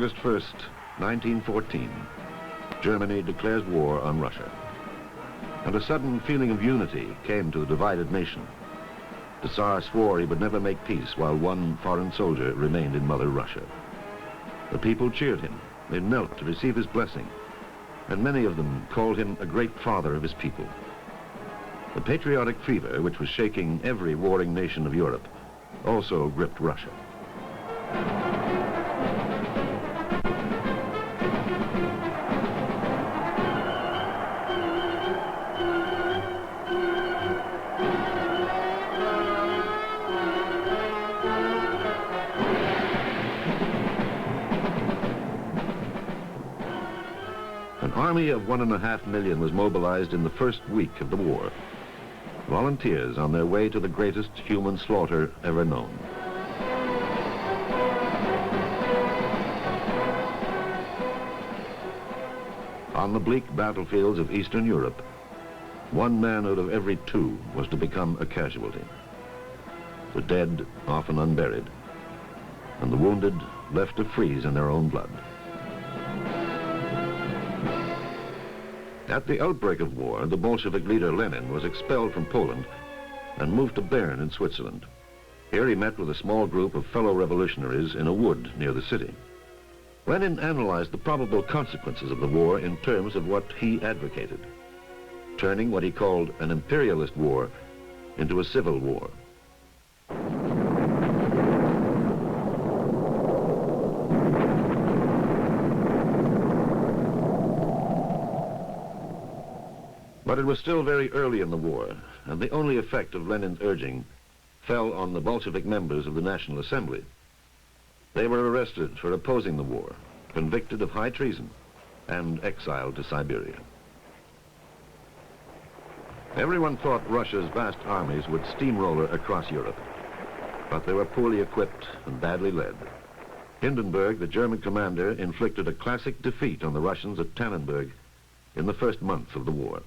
August 1st, 1914, Germany declares war on Russia. And a sudden feeling of unity came to the divided nation. The Tsar swore he would never make peace while one foreign soldier remained in Mother Russia. The people cheered him. They knelt to receive his blessing, and many of them called him a great father of his people. The patriotic fever, which was shaking every warring nation of Europe, also gripped Russia. An army of 1.5 million was mobilized in the first week of the war. Volunteers on their way to the greatest human slaughter ever known. On the bleak battlefields of Eastern Europe, 1 man out of every 2 was to become a casualty. The dead, often unburied, and the wounded left to freeze in their own blood. At the outbreak of war, the Bolshevik leader Lenin was expelled from Poland and moved to Bern in Switzerland. Here he met with a small group of fellow revolutionaries in a wood near the city. Lenin analyzed the probable consequences of the war in terms of what he advocated, turning what he called an imperialist war into a civil war. But it was still very early in the war, and the only effect of Lenin's urging fell on the Bolshevik members of the National Assembly. They were arrested for opposing the war, convicted of high treason, and exiled to Siberia. Everyone thought Russia's vast armies would steamroller across Europe, but they were poorly equipped and badly led. Hindenburg, the German commander, inflicted a classic defeat on the Russians at Tannenberg in the first month of the war.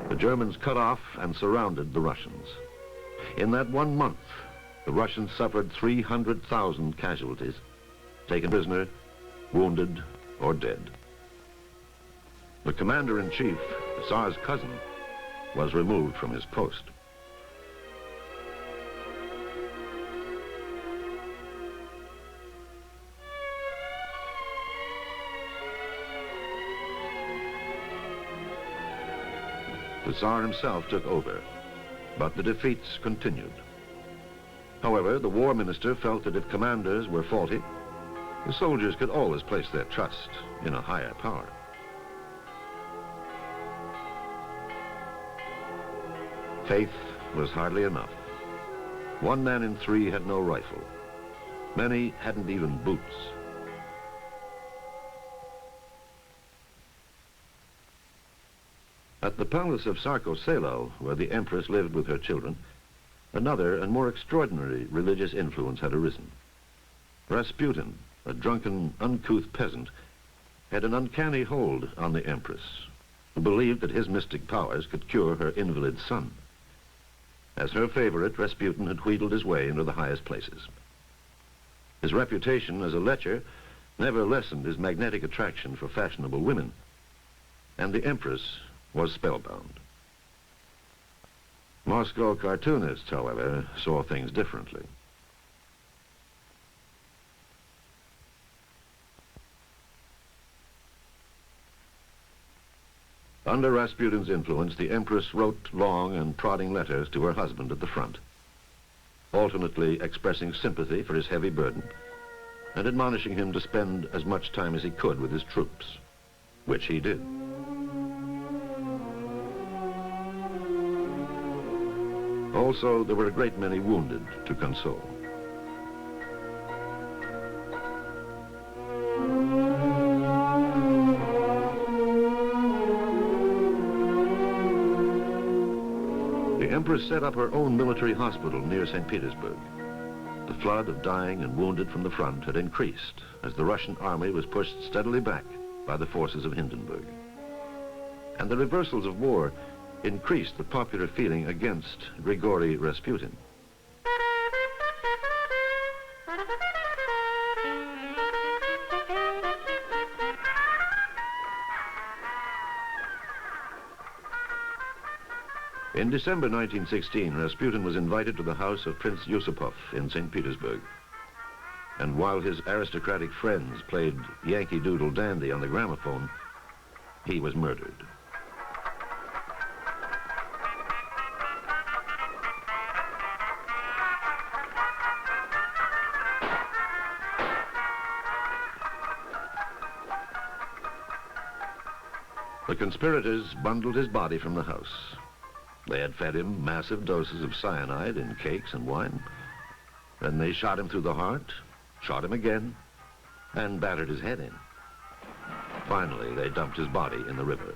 The Germans cut off and surrounded the Russians. In that 1 month, the Russians suffered 300,000 casualties, taken prisoner, wounded, or dead. The commander-in-chief, the Tsar's cousin, was removed from his post. The Tsar himself took over, but the defeats continued. However, the war minister felt that if commanders were faulty, the soldiers could always place their trust in a higher power. Faith was hardly enough. 1 man in 3 had no rifle. Many hadn't even boots. At the palace of Tsarskoe Selo, where the Empress lived with her children, another and more extraordinary religious influence had arisen. Rasputin, a drunken, uncouth peasant, had an uncanny hold on the Empress, who believed that his mystic powers could cure her invalid son. As her favorite, Rasputin had wheedled his way into the highest places. His reputation as a lecher never lessened his magnetic attraction for fashionable women, and the Empress was spellbound. Moscow cartoonists, however, saw things differently. Under Rasputin's influence, the Empress wrote long and prodding letters to her husband at the front, alternately expressing sympathy for his heavy burden and admonishing him to spend as much time as he could with his troops, which he did. Also, there were a great many wounded to console. The Empress set up her own military hospital near St. Petersburg. The flood of dying and wounded from the front had increased as the Russian army was pushed steadily back by the forces of Hindenburg. and the reversals of war increased the popular feeling against Grigory Rasputin. In December 1916, Rasputin was invited to the house of Prince Yusupov in St. Petersburg. And while his aristocratic friends played Yankee Doodle Dandy on the gramophone, he was murdered. The conspirators bundled his body from the house. They had fed him massive doses of cyanide in cakes and wine. Then they shot him through the heart, shot him again, and battered his head in. Finally, they dumped his body in the river.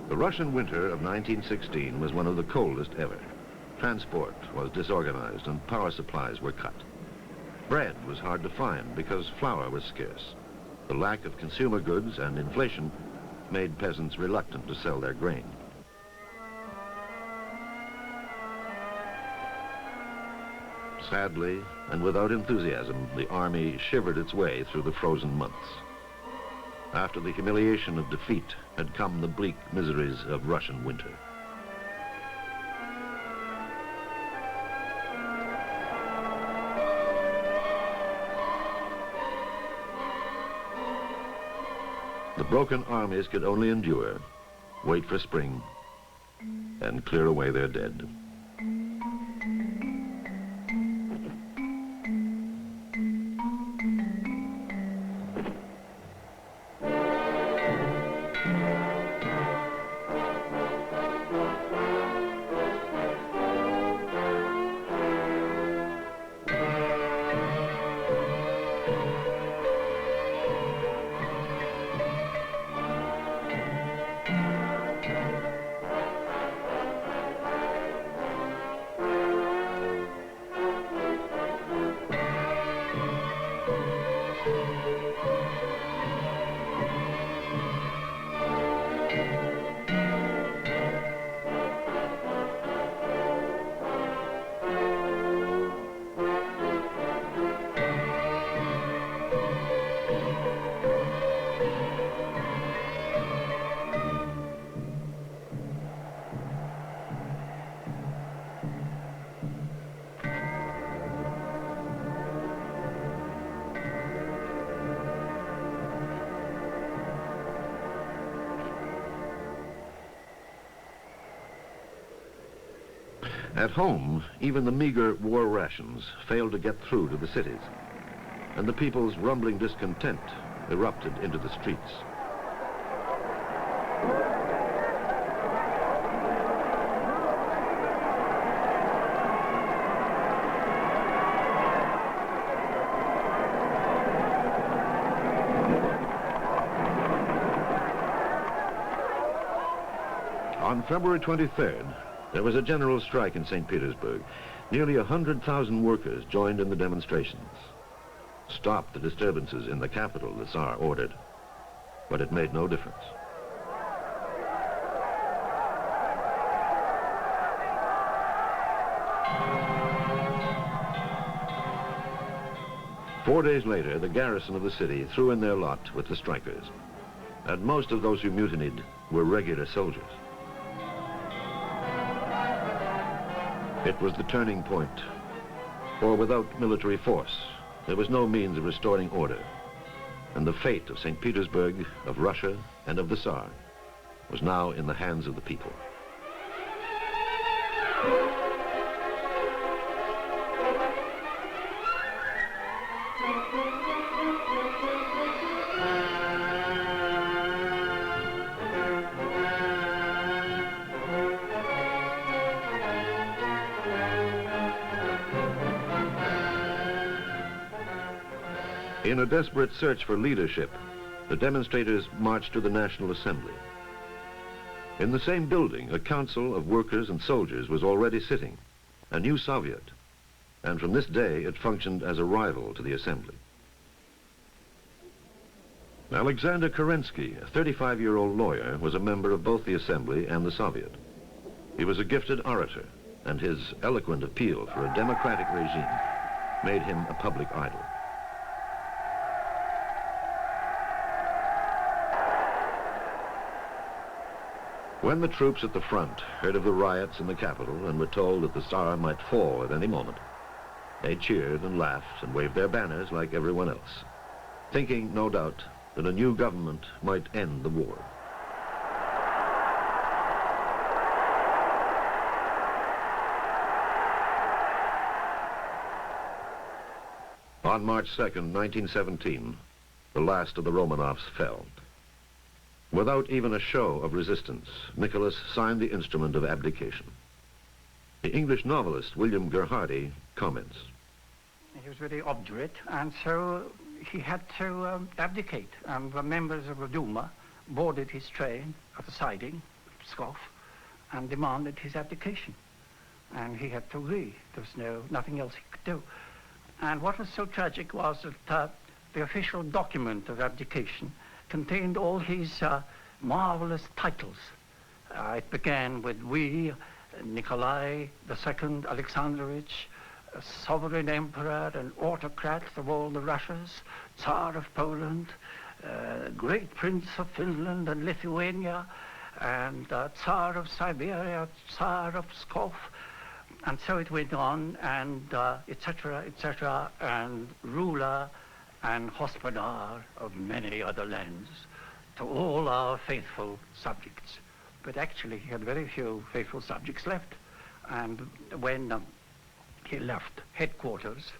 The Russian winter of 1916 was one of the coldest ever. Transport was disorganized and power supplies were cut. Bread was hard to find because flour was scarce. The lack of consumer goods and inflation made peasants reluctant to sell their grain. Sadly, and without enthusiasm, the army shivered its way through the frozen months. After the humiliation of defeat had come the bleak miseries of Russian winter. The broken armies could only endure, wait for spring, and clear away their dead. At home, even the meager war rations failed to get through to the cities, and the people's rumbling discontent erupted into the streets. On February 23rd, there was a general strike in St. Petersburg. Nearly 100,000 workers joined in the demonstrations. Stop the disturbances in the capital, the Tsar ordered, but it made no difference. Four days later, the garrison of the city threw in their lot with the strikers, and most of those who mutinied were regular soldiers. It was the turning point, for without military force, there was no means of restoring order, and the fate of St. Petersburg, of Russia, and of the Tsar was now in the hands of the people. In a desperate search for leadership, the demonstrators marched to the National Assembly. In the same building, a council of workers and soldiers was already sitting, a new Soviet. and from this day it functioned as a rival to the Assembly. Alexander Kerensky, a 35-year-old lawyer, was a member of both the Assembly and the Soviet. He was a gifted orator, and his eloquent appeal for a democratic regime made him a public idol. When the troops at the front heard of the riots in the capital and were told that the Tsar might fall at any moment, they cheered and laughed and waved their banners like everyone else, thinking, no doubt, that a new government might end the war. On March 2nd, 1917, the last of the Romanovs fell. Without even a show of resistance, Nicholas signed the instrument of abdication. The English novelist William Gerhardy comments. He was very obdurate, and so he had to abdicate. And the members of the Duma boarded his train at the siding, Pskov, and demanded his abdication. And he had to agree. There was nothing else he could do. And what was so tragic was that the official document of abdication contained all his marvelous titles. It began with "We, Nikolai II Alexandrovich, sovereign emperor and autocrat of all the Russias, Tsar of Poland, great prince of Finland and Lithuania, and Tsar of Siberia, Tsar of Pskov." And so it went on, and etc., etc., and ruler and hospodar of many other lands, to all our faithful subjects. But actually he had very few faithful subjects left. And when he left headquarters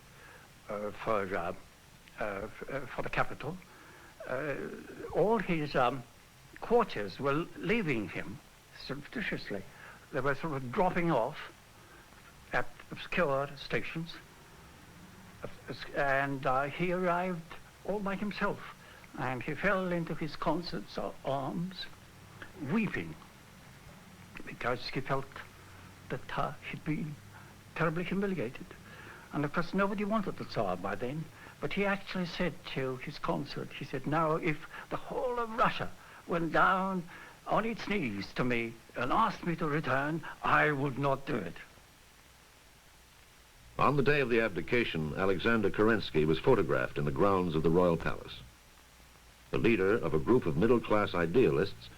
for the capital, all his courtiers were leaving him surreptitiously. They were sort of dropping off at obscure stations, and he arrived all by himself, and he fell into his consort's arms, weeping, because he felt that he'd been terribly humiliated. And of course nobody wanted the Tsar by then, but he actually said to his consort, he said, "Now if the whole of Russia went down on its knees to me and asked me to return, I would not do it." On the day of the abdication, Alexander Kerensky was photographed in the grounds of the royal palace. The leader of a group of middle-class idealists,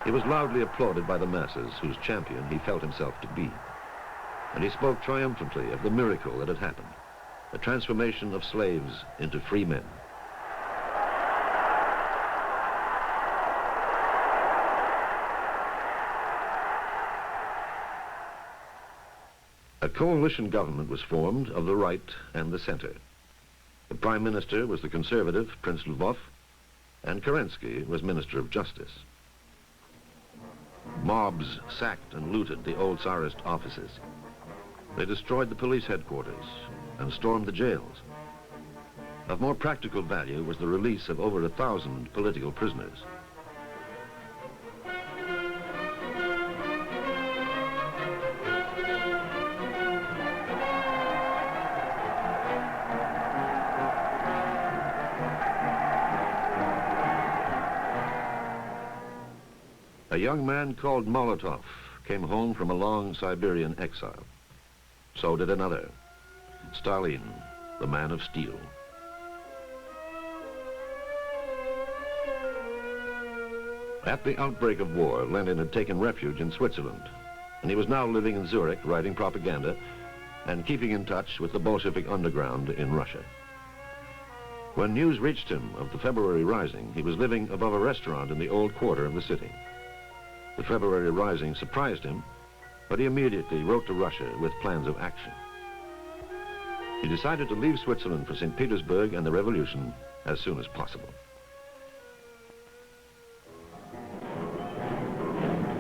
he was loudly applauded by the masses whose champion he felt himself to be. And he spoke triumphantly of the miracle that had happened, the transformation of slaves into free men. A coalition government was formed of the right and the center. The prime minister was the conservative Prince Lvov, and Kerensky was Minister of Justice. Mobs sacked and looted the old Tsarist offices. They destroyed the police headquarters and stormed the jails. Of more practical value was the release of over 1,000 political prisoners. A young man called Molotov came home from a long Siberian exile. So did another, Stalin, the man of steel. At the outbreak of war, Lenin had taken refuge in Switzerland, and he was now living in Zurich, writing propaganda and keeping in touch with the Bolshevik underground in Russia. When news reached him of the February Rising, he was living above a restaurant in the old quarter of the city. The February Rising surprised him, but he immediately wrote to Russia with plans of action. He decided to leave Switzerland for St. Petersburg and the revolution as soon as possible.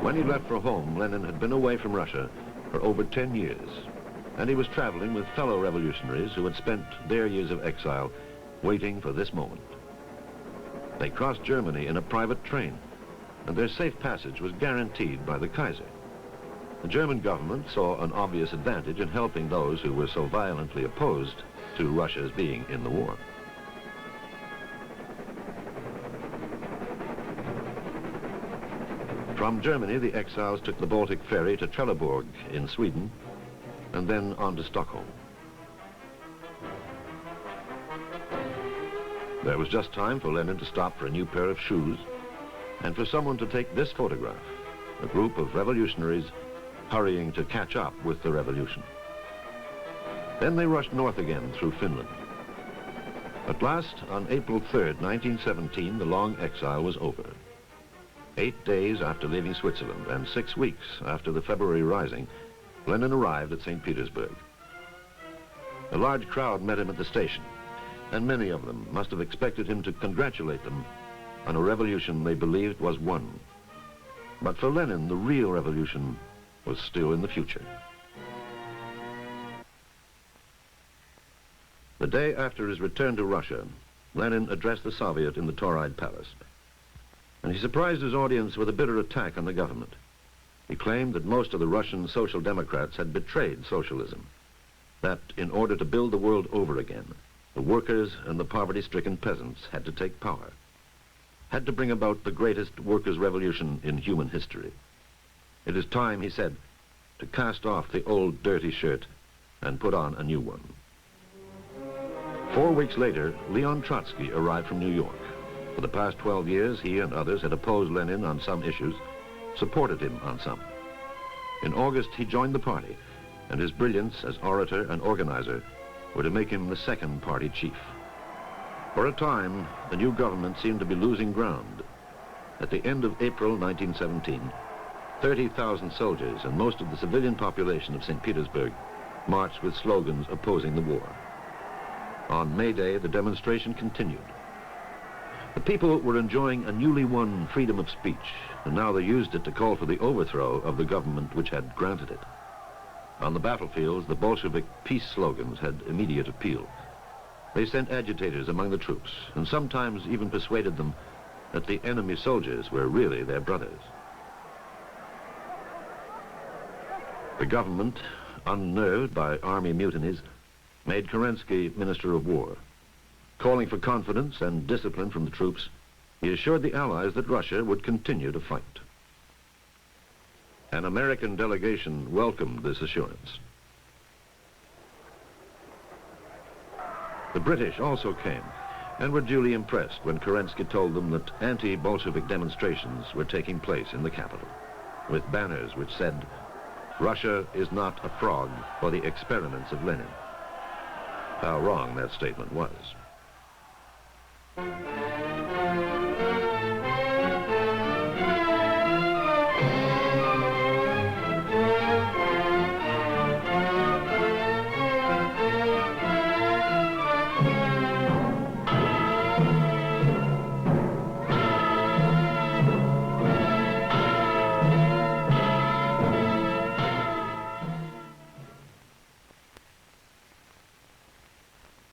When he left for home, Lenin had been away from Russia for over 10 years, and he was traveling with fellow revolutionaries who had spent their years of exile waiting for this moment. They crossed Germany in a private train, and their safe passage was guaranteed by the Kaiser. The German government saw an obvious advantage in helping those who were so violently opposed to Russia's being in the war. From Germany, the exiles took the Baltic ferry to Trelleborg in Sweden, and then on to Stockholm. There was just time for Lenin to stop for a new pair of shoes, and for someone to take this photograph, a group of revolutionaries hurrying to catch up with the revolution. Then they rushed north again through Finland. At last, on April 3rd, 1917, the long exile was over. 8 days after leaving Switzerland and 6 weeks after the February Rising, Lenin arrived at St. Petersburg. A large crowd met him at the station, and many of them must have expected him to congratulate them on a revolution they believed was won. But for Lenin, the real revolution was still in the future. The day after his return to Russia, Lenin addressed the Soviet in the Tauride Palace, and he surprised his audience with a bitter attack on the government. He claimed that most of the Russian Social Democrats had betrayed socialism, that in order to build the world over again, the workers and the poverty-stricken peasants had to take power, had to bring about the greatest workers' revolution in human history. It is time, he said, to cast off the old dirty shirt and put on a new one. 4 weeks later, Leon Trotsky arrived from New York. For the past 12 years, he and others had opposed Lenin on some issues, supported him on some. In August, he joined the party, and his brilliance as orator and organizer were to make him the second party chief. For a time, the new government seemed to be losing ground. At the end of April 1917, 30,000 soldiers and most of the civilian population of St. Petersburg marched with slogans opposing the war. On May Day, the demonstration continued. The people were enjoying a newly won freedom of speech, and now they used it to call for the overthrow of the government which had granted it. On the battlefields, the Bolshevik peace slogans had immediate appeal. They sent agitators among the troops, and sometimes even persuaded them that the enemy soldiers were really their brothers. The government, unnerved by army mutinies, made Kerensky Minister of War. Calling for confidence and discipline from the troops, he assured the Allies that Russia would continue to fight. An American delegation welcomed this assurance. The British also came and were duly impressed when Kerensky told them that anti-Bolshevik demonstrations were taking place in the capital, with banners which said, "Russia is not a frog for the experiments of Lenin." How wrong that statement was.